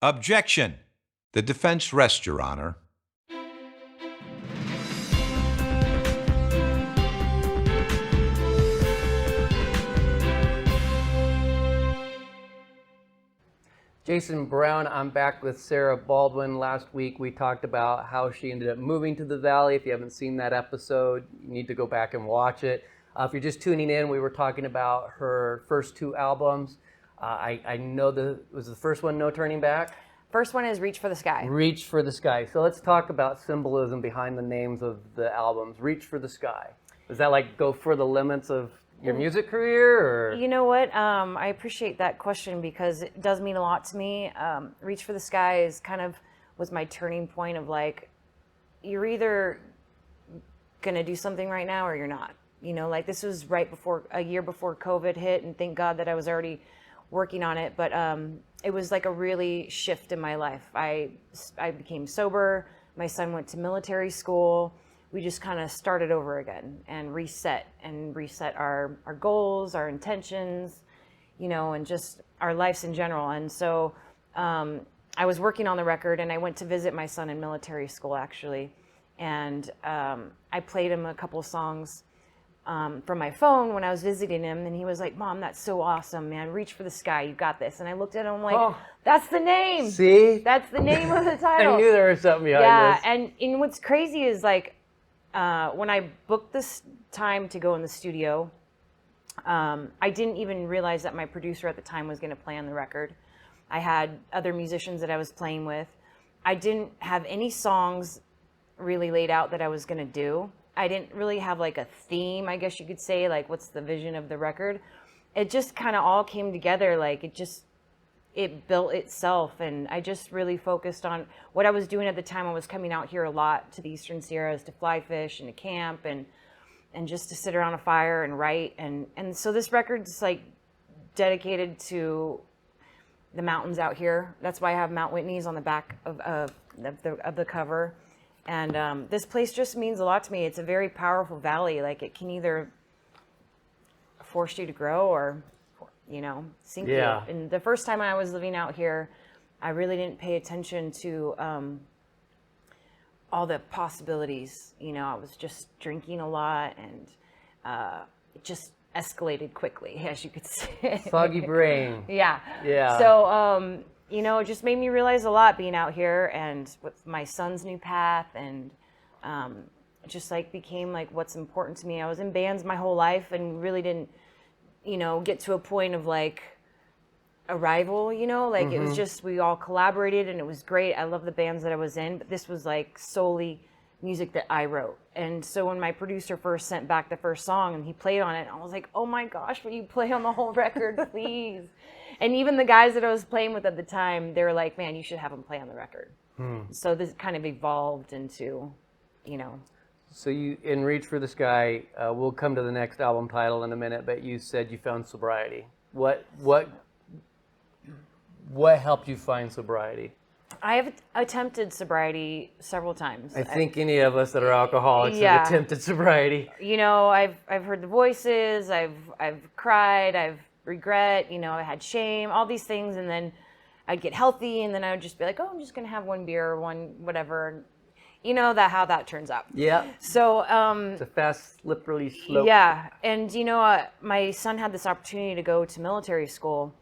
Objection. The defense rests, Your Honor. Jason Brown, I'm back with Sara Baldwin. Last week we talked about how she ended up moving to the Valley. If you haven't seen that episode, you need to go back and watch it. If you're just tuning in, we were talking about her first two albums. I know was the first one, No Turning Back? First one is Reach for the Sky. Reach for the Sky. So let's talk about symbolism behind the names of the albums. Reach for the Sky. Does that like go for the limits of your music career, or? You know what? I appreciate that question because it does mean a lot to me. Reach for the Sky is was my turning point of like, you're either gonna do something right now or you're not. You know, like this was a year before COVID hit, and thank God that I was already working on it. But it was like a really shift in my life. I became sober. My son went to military school. We just kind of started over again and reset our goals, our intentions, you know, and just our lives in general. And so I was working on the record, and I went to visit my son in military school, actually. And I played him a couple of songs from my phone when I was visiting him, and he was like, "Mom, that's so awesome, man. Reach for the Sky. You got this." And I looked at him like, that's the name. See? That's the name of the title. I knew there was something behind this. Yeah, and what's crazy is like, when I booked this time to go in the studio, I didn't even realize that my producer at the time was going to play on the record. I had other musicians that I was playing with. I didn't have any songs really laid out that I was going to do. I didn't really have like a theme, I guess you could say, like what's the vision of the record. It just kind of all came together, like it built itself, and I just really focused on what I was doing at the time. I was coming out here a lot to the Eastern Sierras to fly fish and to camp and just to sit around a fire and write. And so this record's like dedicated to the mountains out here. That's why I have Mount Whitney's on the back of the cover. And this place just means a lot to me. It's a very powerful valley. Like it can either force you to grow or, you know, sink you. And the first time I was living out here, I really didn't pay attention to all the possibilities. You know, I was just drinking a lot, and it just escalated quickly, as you could say. Foggy brain. Yeah. Yeah. So, you know, it just made me realize a lot being out here, and with my son's new path, and it just like became like what's important to me. I was in bands my whole life and really didn't, you know, get to a point of like a rival, you know, like it was just, we all collaborated and it was great. I love the bands that I was in, but this was like solely music that I wrote. And so when my producer first sent back the first song and he played on it, I was like, oh my gosh, will you play on the whole record, please? And even the guys that I was playing with at the time, they were like, man, you should have him play on the record. So this kind of evolved into, you know. So you, in Reach for the Sky, we'll come to the next album title in a minute, but you said you found sobriety. What helped you find sobriety? I have attempted sobriety several times. I think any of us that are alcoholics have attempted sobriety. You know, I've heard the voices, I've cried, I've regret, you know, I had shame, all these things, and then I'd get healthy, and then I would just be like, oh, I'm just gonna have one beer or one whatever. You know how that turns out. Yeah. So it's a fast, slippery slope. Yeah, and you know, my son had this opportunity to go to military school,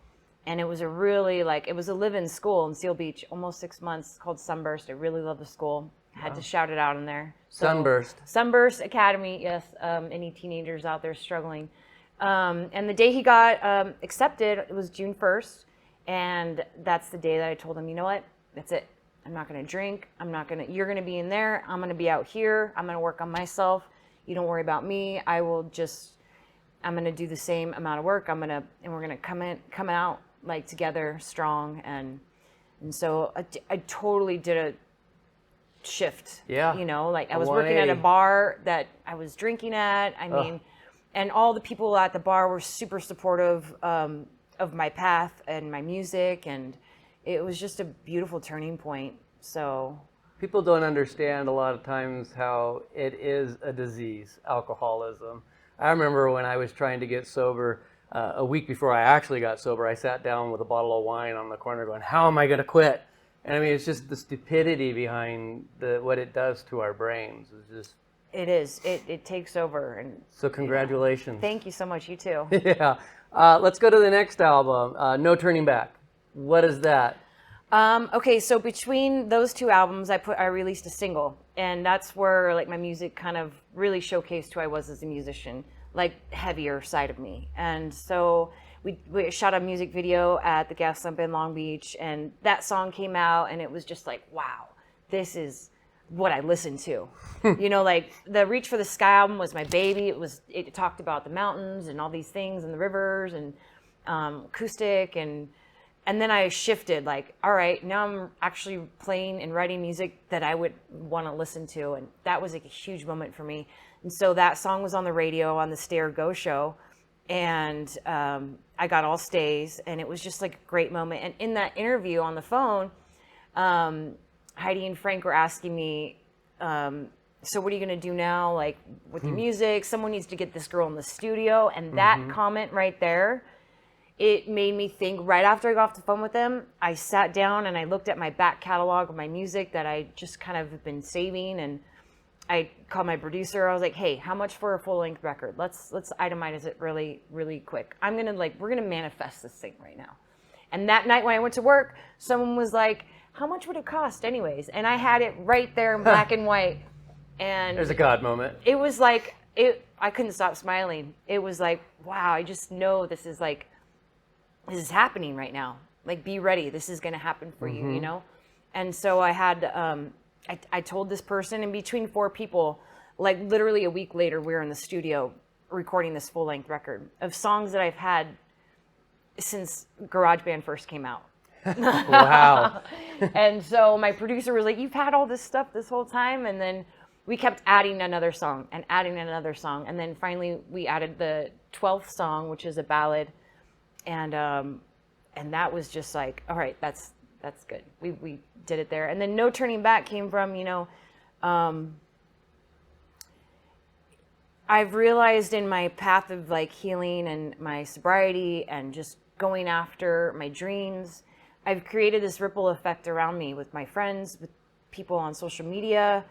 and it was a really it was a live-in school in Seal Beach, almost 6 months, called Sunburst. I really love the school. I had to shout it out in there. So, Sunburst Academy. Yes. Any teenagers out there struggling? And the day he got accepted, it was June 1st, and that's the day that I told him, you know what? That's it. I'm not going to drink. You're going to be in there. I'm going to be out here. I'm going to work on myself. You don't worry about me. I'm going to do the same amount of work. And we're going to come out like together strong. And so I totally did a shift. Yeah. You know, like I was working at a bar that I was drinking at. I mean, and all the people at the bar were super supportive of my path and my music, and it was just a beautiful turning point. So people don't understand a lot of times how it is a disease, alcoholism. I remember when I was trying to get sober, a week before I actually got sober, I sat down with a bottle of wine on the corner going, how am I going to quit? And I mean, it's just the stupidity behind what it does to our brains. It's just... It is. It takes over. And So congratulations. thank you so much. You too. Yeah. Let's go to the next album, No Turning Back. What is that? Okay, so between those two albums, I released a single, and that's where like my music kind of really showcased who I was as a musician, like heavier side of me. And so we shot a music video at the Gas Lamp in Long Beach, and that song came out, and it was just like, wow, this is what I listen to. You know, like the Reach for the Sky album was my baby. It talked about the mountains and all these things and the rivers and acoustic, and then I shifted, like, all right, now I'm actually playing and writing music that I would want to listen to, and that was like a huge moment for me. And so that song was on the radio on the Stay or Go show, and I got all stays, and it was just like a great moment. And in that interview on the phone, Heidi and Frank were asking me, so what are you going to do now, like, with your music? Someone needs to get this girl in the studio. And that comment right there, it made me think. Right after I got off the phone with them, I sat down and I looked at my back catalog of my music that I just kind of been saving, and I called my producer. I was like, hey, how much for a full-length record? Let's itemize it really, really quick. We're going to manifest this thing right now. And that night when I went to work, someone was like, how much would it cost anyways? And I had it right there in black and white. And There's a God moment. It was like, I couldn't stop smiling. It was like, wow, I just know this is happening right now. Like, be ready. This is going to happen for you, you know? And so I had, I told this person, in between 4 people, like literally a week later, we were in the studio recording this full-length record of songs that I've had since GarageBand first came out. Wow. And so my producer was like, you've had all this stuff this whole time? And then we kept adding another song and adding another song. And then finally we added the 12th song, which is a ballad. And that was just like, all right, that's good. We did it there. And then No Turning Back came from, you know, I've realized in my path of like healing and my sobriety and just going after my dreams, I've created this ripple effect around me with my friends, with people on social media.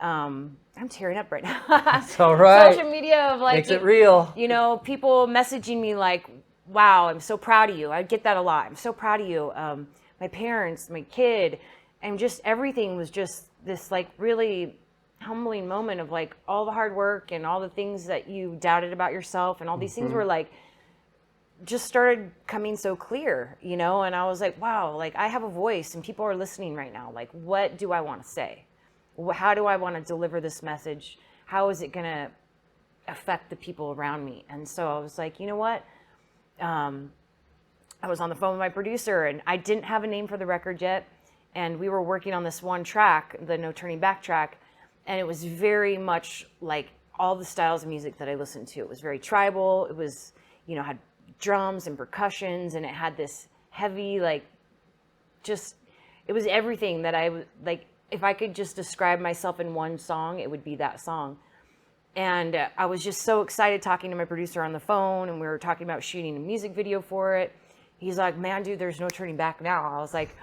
I'm tearing up right now. It's all right. Social media of like, makes it real. You know, people messaging me like, wow, I'm so proud of you. I get that a lot. I'm so proud of you. My parents, my kid, and just everything was just this like really humbling moment of like all the hard work and all the things that you doubted about yourself, and all these things were like, just started coming so clear, you know? And I was like, wow, like I have a voice and people are listening right now. Like, what do I want to say? How do I want to deliver this message? How is it going to affect the people around me? And so I was like, you know what? I was on the phone with my producer, and I didn't have a name for the record yet. And we were working on this one track, the No Turning Back track. And it was very much like all the styles of music that I listened to. It was very tribal. It was, you know, had drums and percussions, and it had this heavy, like, just, it was everything that I, like, if I could just describe myself in one song, it would be that song. And I was just so excited talking to my producer on the phone, and we were talking about shooting a music video for it. He's like, man, dude, there's no turning back now. I was like,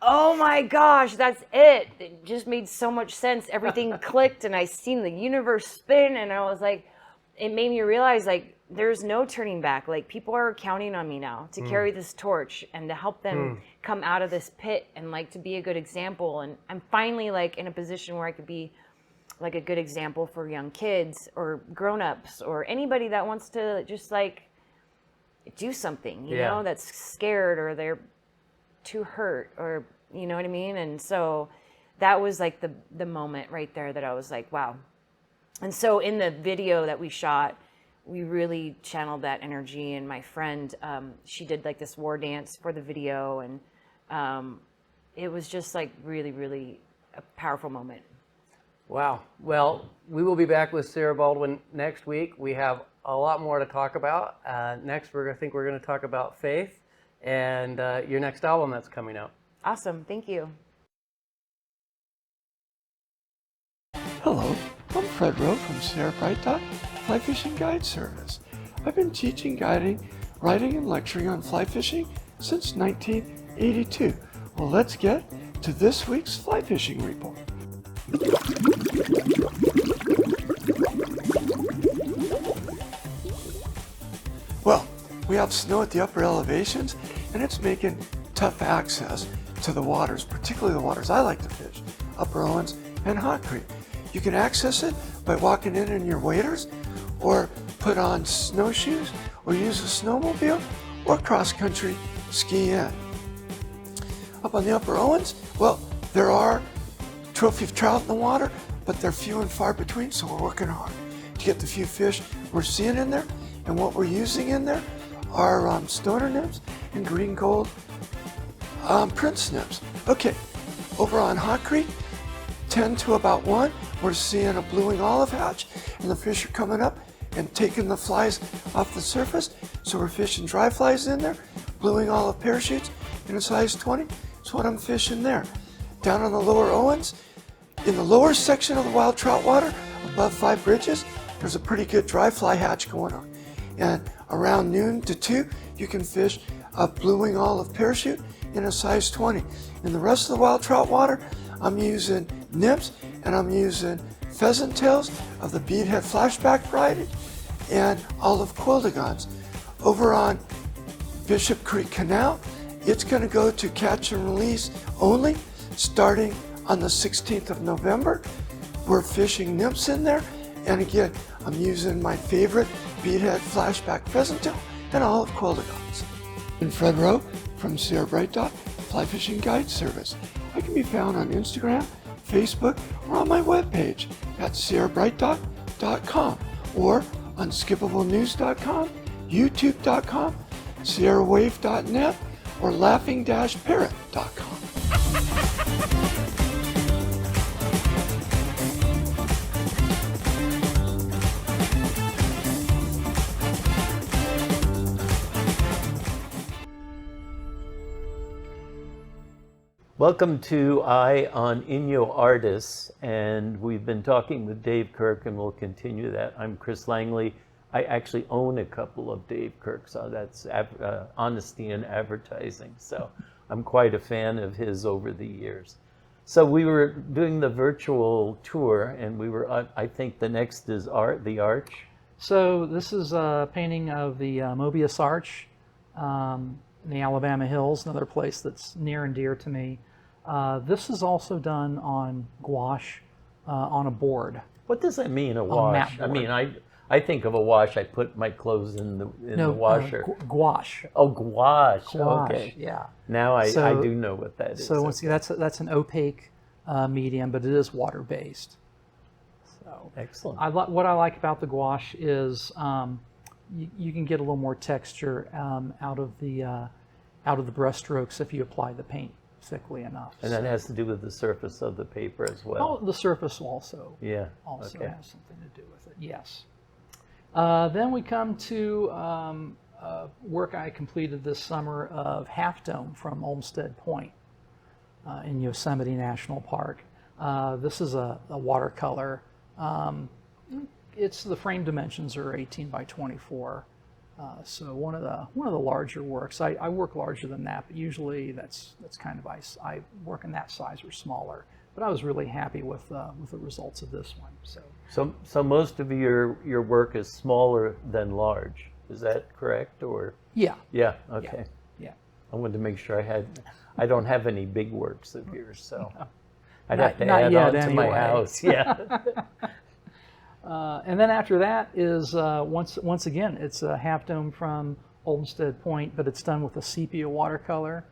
oh my gosh, that's it. It just made so much sense. Everything clicked, and I seen the universe spin, and I was like, it made me realize, like, there's no turning back. Like, people are counting on me now to carry this torch and to help them come out of this pit and like to be a good example. And I'm finally like in a position where I could be like a good example for young kids or grown-ups or anybody that wants to just like do something, you know, that's scared or they're too hurt, or you know what I mean? And so that was like the moment right there that I was like, wow. And so in the video that we shot, we really channeled that energy. And my friend, she did like this war dance for the video. And it was just like really, really a powerful moment. Wow. Well, we will be back with Sara Baldwin next week. We have a lot more to talk about. Next, I think we're going to talk about faith and your next album that's coming out. Awesome. Thank you. Hello, I'm Fred Rowe from Snare Bright Dot Fly Fishing Guide Service. I've been teaching, guiding, writing, and lecturing on fly fishing since 1982. Well, let's get to this week's fly fishing report. Well, we have snow at the upper elevations, and it's making tough access to the waters, particularly the waters I like to fish, Upper Owens and Hot Creek. You can access it by walking in your waders, or put on snowshoes, or use a snowmobile, or cross-country ski in. Up on the Upper Owens, well, there are trophy trout in the water, but they're few and far between, so we're working hard to get the few fish we're seeing in there. And what we're using in there are stoner nibs and green gold prince nibs. Okay, over on Hot Creek, 10 to about 1, we're seeing a blueing olive hatch, and the fish are coming up and taking the flies off the surface. So we're fishing dry flies in there, blueing olive parachutes in a size 20. That's what I'm fishing there. Down on the Lower Owens, in the lower section of the wild trout water, above 5 bridges, there's a pretty good dry fly hatch going on. And around noon to 2, you can fish a blueing olive parachute in a size 20. In the rest of the wild trout water, I'm using nibs, and I'm using pheasant tails of the beadhead flashback variety and olive quildagons. Over on Bishop Creek Canal, it's going to go to catch and release only starting on the 16th of November. We're fishing nymphs in there, and again, I'm using my favorite beadhead flashback pheasant tail and olive quildagons. And Fred Rowe from Sierra Bright Dot Fly Fishing Guide Service. I can be found on Instagram, Facebook, or on my webpage at sierrabrightdot.com, or on skippablenews.com, youtube.com, sierrawave.net, or laughing-parrot.com. Welcome to Eye on Inyo Artists, and we've been talking with Dave Kirk, and we'll continue that. I'm Chris Langley. I actually own a couple of Dave Kirk, so that's honesty in advertising. So I'm quite a fan of his over the years. So we were doing the virtual tour, and we were, I think the next is the Arch. So this is a painting of the Mobius Arch in the Alabama Hills, another place that's near and dear to me. This is also done on gouache on a board. What does that mean, a wash? I mean, I think of a wash. I put my clothes in the washer. Gouache. Oh, gouache. Gouache. Okay. Yeah. Now I do know what that is. So once again, that's an opaque medium, but it is water based. So excellent. What I like about the gouache is you can get a little more texture out of the brush strokes if you apply the paint thickly enough. And that has to do with the surface of the paper as well. Oh, the surface also. Yeah. Also okay. has something to do with it. Yes. Then we come to work I completed this summer of Half Dome from Olmsted Point in Yosemite National Park. This is a watercolor. The frame dimensions are 18 by 24. So one of the larger works. I work larger than that, but usually that's kind of I work in that size or smaller. But I was really happy with the results of this one. So most of your work is smaller than large. Is that correct, or? Yeah. Yeah. Okay. Yeah. I wanted to make sure I don't have any big works of yours, so No. I'd have to add on to my house. Yeah. And then after that is once again it's a Half Dome from Olmsted Point, but it's done with a sepia watercolor.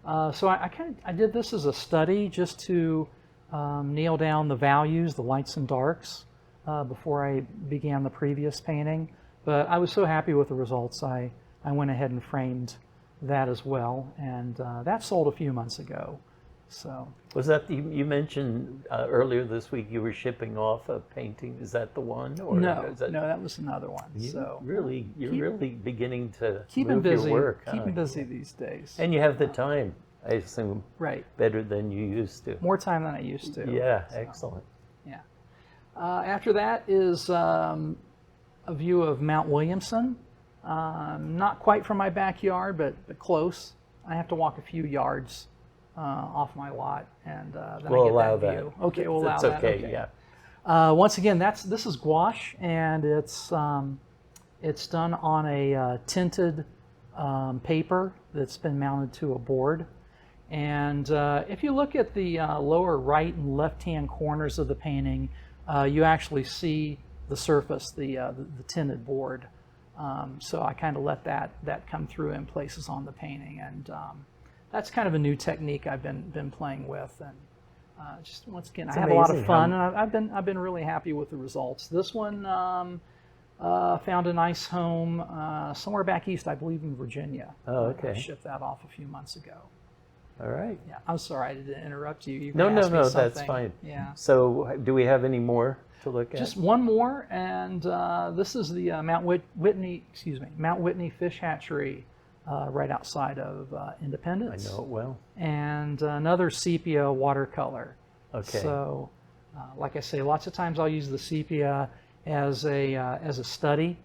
So I did this as a study just to nail down the values, the lights and darks, before I began the previous painting. But I was so happy with the results, I went ahead and framed that as well, and that sold a few months ago. So was that you mentioned earlier this week you were shipping off a painting? Is that the one? Or no, is that... no, that was another one. You're really beginning to keeping move busy, your work. keeping busy these days. And you have the time, I assume, right? Better than you used to. More time than I used to. Yeah, so, excellent. Yeah. After that is a view of Mount Williamson Not quite from my backyard, but close. I have to walk a few yards off my lot, and then We'll I get allow that view. Okay, we'll allow That's that. okay, yeah. Once again, this is gouache, and it's done on a tinted paper that's been mounted to a board. And if you look at the lower right and left-hand corners of the painting, you actually see the surface, the tinted board. So I kind of let that come through in places on the painting, and that's kind of a new technique I've been playing with. And just once again, I have a lot of fun, and I've been really happy with the results. This one found a nice home somewhere back east, I believe in Virginia. Oh, okay. I shipped that off a few months ago. All right. Yeah, I'm sorry I didn't interrupt you. You No, can ask me that's something. fine. Yeah. So do we have any more to look at? Just one more, and this is the Mount Whitney Fish Hatchery right outside of Independence. I know it well. And another sepia watercolor. Okay. So, like I say, lots of times I'll use the sepia as a study,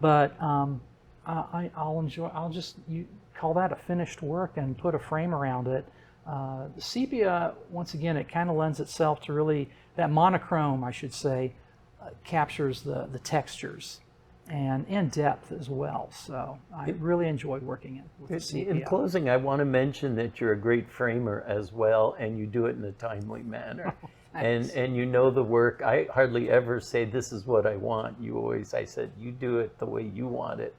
but I'll just call that a finished work and put a frame around it. The sepia, once again, it kind of lends itself to really that monochrome, I should say, captures the textures and depth as well. So I really enjoy working with the sepia. In closing, I want to mention that you're a great framer as well, and you do it in a timely manner. And you know the work. I hardly ever say, this is what I want. I said, you do it the way you want it,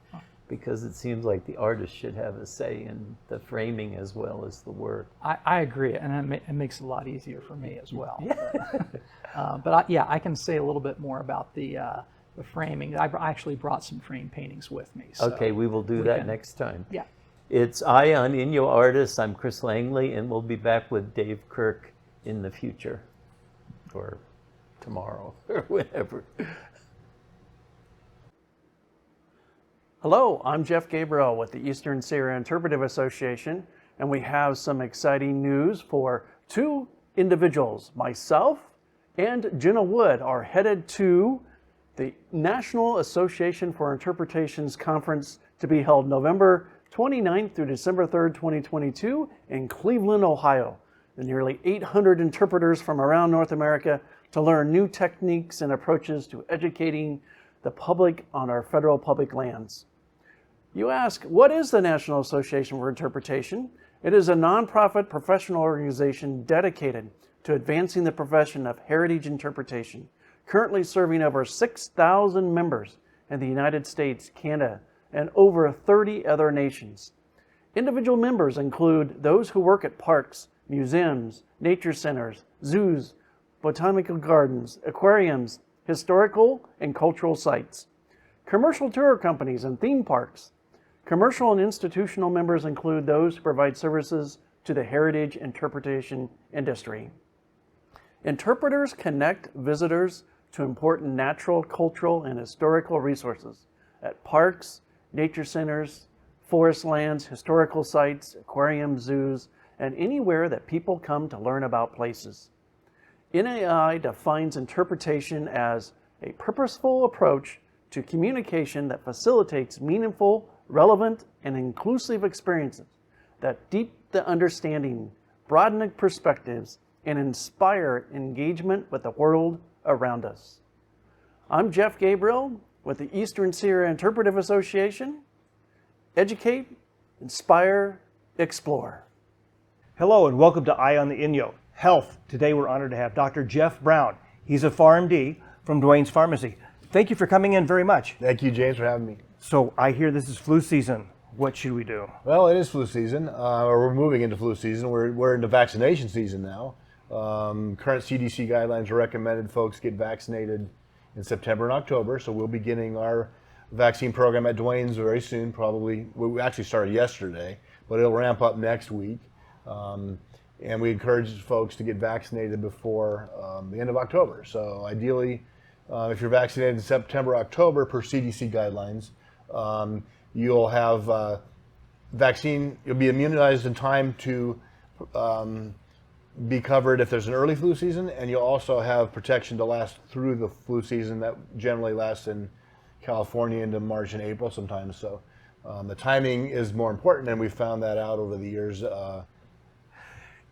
because it seems like the artist should have a say in the framing as well as the work. I agree, and it makes it a lot easier for me as well. But I can say a little bit more about the framing. I actually brought some frame paintings with me. So okay, we will do that next time. Yeah. It's Eye on Inyo Artists. I'm Chris Langley, and we'll be back with Dave Kirk in the future, or tomorrow, or whenever. Hello, I'm Jeff Gabriel with the Eastern Sierra Interpretive Association, and we have some exciting news for two individuals. Myself and Jenna Wood are headed to the National Association for Interpretations Conference to be held November 29th through December 3rd, 2022 in Cleveland, Ohio. The nearly 800 interpreters from around North America to learn new techniques and approaches to educating the public on our federal public lands. You ask, what is the National Association for Interpretation? It is a nonprofit professional organization dedicated to advancing the profession of heritage interpretation, currently serving over 6,000 members in the United States, Canada, and over 30 other nations. Individual members include those who work at parks, museums, nature centers, zoos, botanical gardens, aquariums, historical and cultural sites, commercial tour companies and theme parks. Commercial and institutional members include those who provide services to the heritage interpretation industry. Interpreters connect visitors to important natural, cultural, and historical resources at parks, nature centers, forest lands, historical sites, aquariums, zoos, and anywhere that people come to learn about places. NAI defines interpretation as a purposeful approach to communication that facilitates meaningful, relevant, and inclusive experiences that deepen the understanding, broaden perspectives, and inspire engagement with the world around us. I'm Jeff Gabriel with the Eastern Sierra Interpretive Association. Educate, inspire, explore. Hello and welcome to Eye on the Inyo Health. Today we're honored to have Dr. Jeff Brown. He's a PharmD from Duane's Pharmacy. Thank you for coming in very much. Thank you, James, for having me. So I hear this is flu season. What should we do? Well, it is flu season, or we're moving into flu season. We're into vaccination season now. Current CDC guidelines recommended folks get vaccinated in September and October, so we'll be beginning our vaccine program at Duane's very soon. Probably, we actually started yesterday, but it'll ramp up next week. And we encourage folks to get vaccinated before the end of October. So ideally, if you're vaccinated in September, October, per CDC guidelines, you'll have vaccine, you'll be immunized in time to be covered if there's an early flu season, and you'll also have protection to last through the flu season that generally lasts in California into March and April sometimes. So the timing is more important, and we found that out over the years.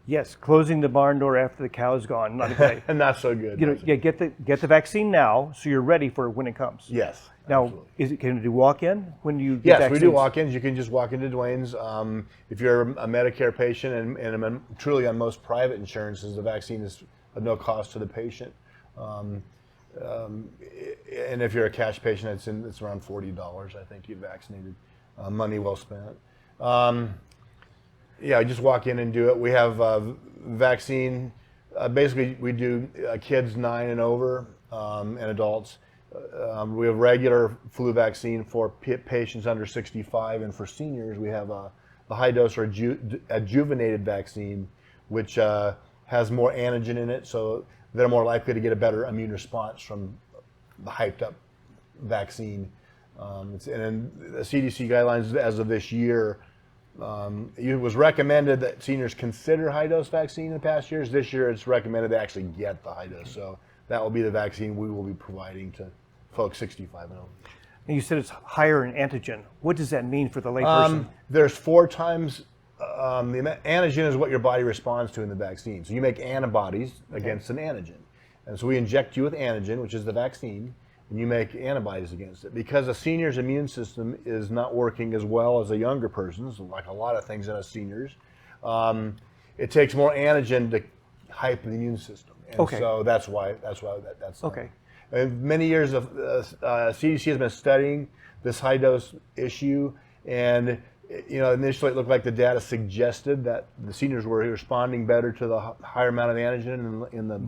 Yes, closing the barn door after the cow's gone, not a good idea. Not so good. You know, yeah, get the vaccine now, so you're ready for when it comes. Yes. Now, absolutely. can you do walk-in when you get Yes, vaccines? we do walk-ins. You can just walk into Dwayne's. If you're a Medicare patient, and truly on most private insurances, the vaccine is of no cost to the patient. And if you're a cash patient, it's around $40. I think you get vaccinated. Money well spent. Yeah, just walk in and do it. We have vaccine. Basically, we do kids 9 and over and adults. We have regular flu vaccine for patients under 65, and for seniors, we have the high dose or adjuvenated vaccine, which has more antigen in it, so they're more likely to get a better immune response from the hyped up vaccine. And in the CDC guidelines as of this year, it was recommended that seniors consider high dose vaccine in the past years. This year, it's recommended they actually get the high dose. So that will be the vaccine we will be providing to folks 65 and over. And you said it's higher in antigen. What does that mean for the layperson? There's 4 times the antigen is what your body responds to in the vaccine. So you make antibodies against an antigen. And so we inject you with antigen, which is the vaccine, and you make antibodies against it. Because a senior's immune system is not working as well as a younger person's, like a lot of things in us seniors, it takes more antigen to hype the immune system. And so that's why that's okay. And many years of CDC has been studying this high dose issue, and initially it looked like the data suggested that the seniors were responding better to the higher amount of antigen in the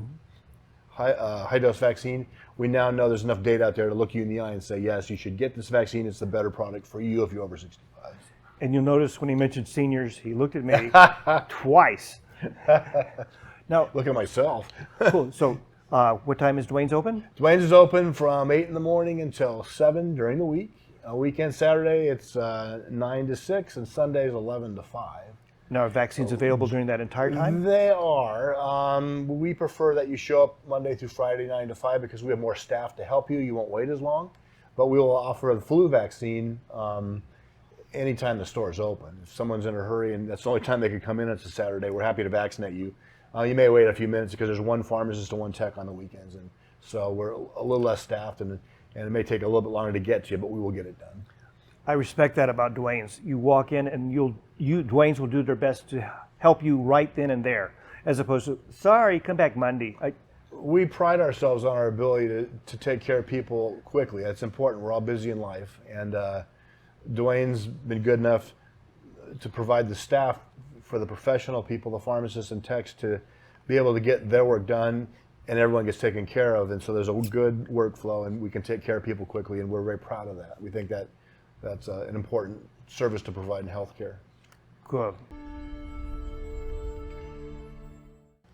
high dose vaccine. We now know there's enough data out there to look you in the eye and say, yes, you should get this vaccine. It's the better product for you if you're over 65. And you'll notice when he mentioned seniors, he looked at me twice. Now, look at myself. Cool. So, what time is Dwayne's open? Dwayne's is open from 8 in the morning until 7 during the week. Weekend Saturday, it's 9 to 6, and Sundays 11 to 5. Now, are vaccines available during that entire time? They are. We prefer that you show up Monday through Friday, 9 to 5, because we have more staff to help you. You won't wait as long. But we will offer a flu vaccine anytime the store is open. If someone's in a hurry and that's the only time they can come in, it's a Saturday, we're happy to vaccinate you. You may wait a few minutes because there's one pharmacist and one tech on the weekends. And so we're a little less staffed, and it may take a little bit longer to get to you, but we will get it done. I respect that about Dwayne's. You walk in and Dwayne's will do their best to help you right then and there, as opposed to, sorry, come back Monday. We pride ourselves on our ability to take care of people quickly. That's important. We're all busy in life. And Dwayne's been good enough to provide the staff for the professional people, the pharmacists and techs, to be able to get their work done, and everyone gets taken care of. And so there's a good workflow, and we can take care of people quickly, and we're very proud of that. We think that's an important service to provide in healthcare. Good.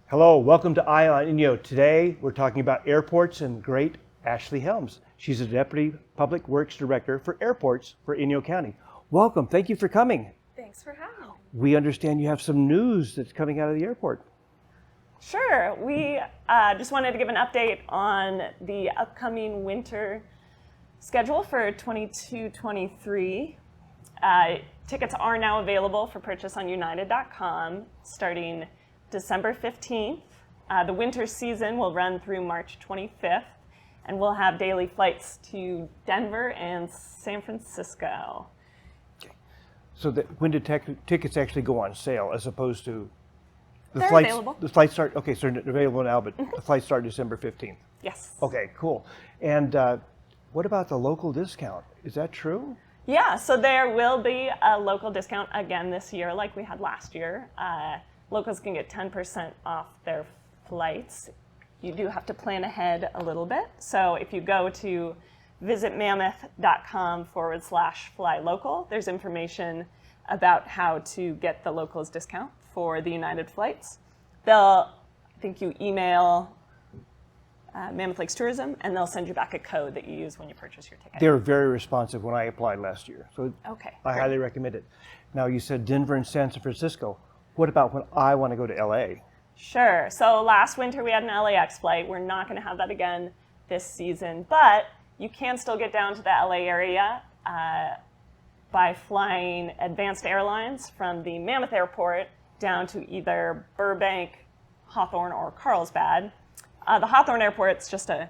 Hello, welcome to Eye on Inyo. Today we're talking about airports and great Ashley Helms. She's a Deputy Public Works Director for Airports for Inyo County. Welcome, thank you for coming. Thanks for having me. We understand you have some news that's coming out of the airport. Sure, we just wanted to give an update on the upcoming winter schedule for 22-23. Tickets are now available for purchase on united.com starting December 15th. The winter season will run through March 25th, and we'll have daily flights to Denver and San Francisco. Okay. So when do tickets actually go on sale, as opposed to They're available. The flights start, okay, so they're available now, but the flights start December 15th. Yes. Okay, cool. And what about the local discount? Is that true? Yeah, so there will be a local discount again this year, like we had last year. Locals can get 10% off their flights. You do have to plan ahead a little bit. So if you go to visitmammoth.com/fly local, there's information about how to get the locals discount for the United flights. I think you email Mammoth Lakes Tourism, and they'll send you back a code that you use when you purchase your ticket. They were very responsive when I applied last year, so Okay, I great. highly recommend it. Now, you said Denver and San Francisco. What about when I want to go to LA? Sure. So last winter we had an LAX flight. We're not going to have that again this season. But you can still get down to the LA area by flying Advanced Airlines from the Mammoth Airport down to either Burbank, Hawthorne, or Carlsbad. The Hawthorne Airport's just a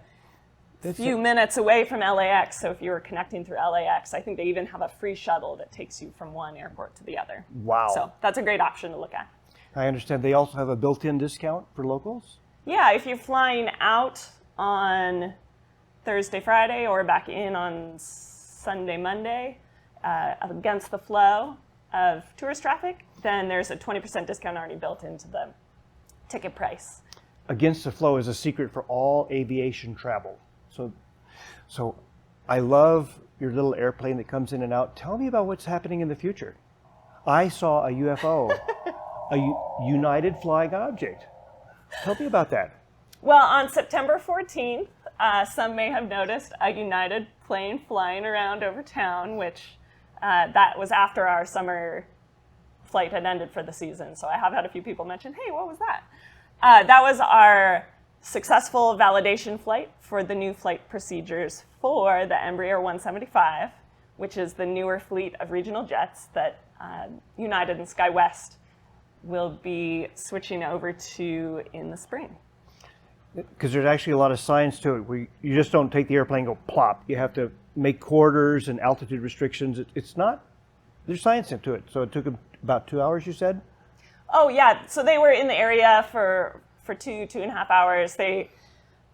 few minutes away from LAX, so if you were connecting through LAX, I think they even have a free shuttle that takes you from one airport to the other. Wow. So that's a great option to look at. I understand they also have a built-in discount for locals? Yeah, if you're flying out on Thursday, Friday, or back in on Sunday, Monday, against the flow of tourist traffic, then there's a 20% discount already built into the ticket price. Against the flow is a secret for all aviation travel. So I love your little airplane that comes in and out. Tell me about what's happening in the future. I saw a UFO, a United flying object. Tell me about that. Well, on September 14th, some may have noticed a United plane flying around over town, which that was after our summer flight had ended for the season. So I have had a few people mention, hey, what was that? That was our successful validation flight for the new flight procedures for the Embraer 175, which is the newer fleet of regional jets that United and SkyWest will be switching over to in the spring. Because there's actually a lot of science to it. You just don't take the airplane and go plop. You have to make quarters and altitude restrictions. It's not, there's science into it. So it took them about 2 hours, you said? Oh, yeah. So they were in the area for 2.5 hours. They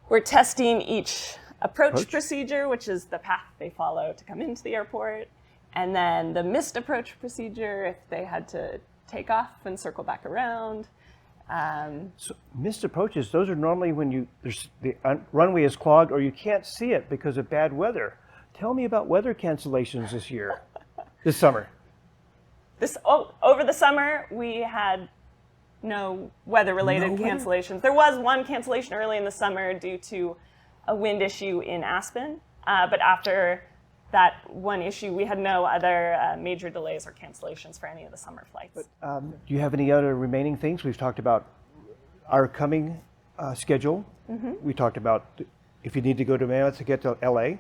were testing each approach procedure, which is the path they follow to come into the airport, and then the missed approach procedure if they had to take off and circle back around. So missed approaches, those are normally when the runway is clogged or you can't see it because of bad weather. Tell me about weather cancellations this summer. Over the summer, we had no weather-related cancellations. There was one cancellation early in the summer due to a wind issue in Aspen, but after that one issue, we had no other major delays or cancellations for any of the summer flights. Do you have any other remaining things? We've talked about our coming schedule. Mm-hmm. We talked about if you need to go to Mammoth to get to LA,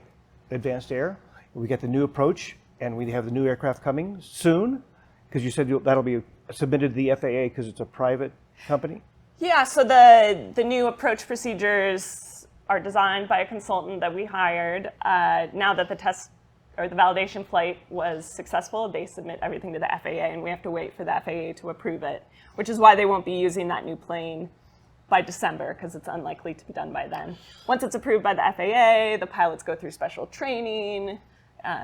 Advanced Air. We get the new approach, and we have the new aircraft coming soon, because you said that'll be submitted to the FAA because it's a private company? Yeah, so the new approach procedures are designed by a consultant that we hired. Now that the test or the validation flight was successful, they submit everything to the FAA, and we have to wait for the FAA to approve it, which is why they won't be using that new plane by December, because it's unlikely to be done by then. Once it's approved by the FAA, the pilots go through special training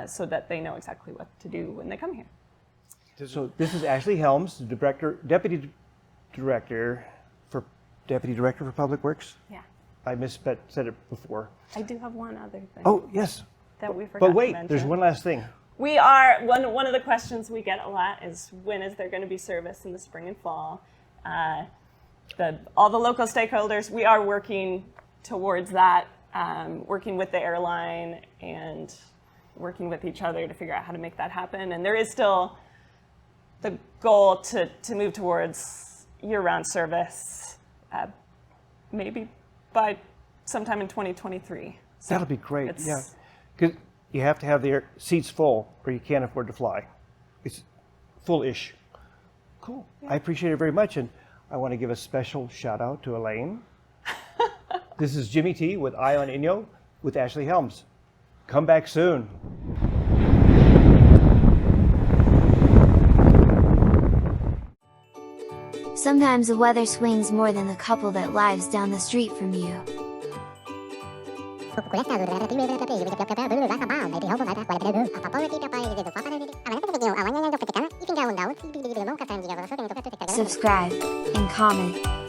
so that they know exactly what to do when they come here. So this is Ashley Helms, the Deputy Director for Public Works. Yeah. I said it before. I do have one other thing. Oh, yes. That we forgot But wait, to mention. there's one last thing. We are, one of the questions we get a lot is when is there going to be service in the spring and fall? All the local stakeholders, we are working towards that, working with the airline and working with each other to figure out how to make that happen. And there is still the goal to move towards year-round service, maybe by sometime in 2023. So that'll be great, yeah. Because you have to have the seats full or you can't afford to fly. It's full-ish. Cool. Yeah. I appreciate it very much. And I want to give a special shout out to Elaine. This is Jimmy T with Eye on Inyo with Ashley Helms. Come back soon. Sometimes the weather swings more than the couple that lives down the street from you. Subscribe and comment.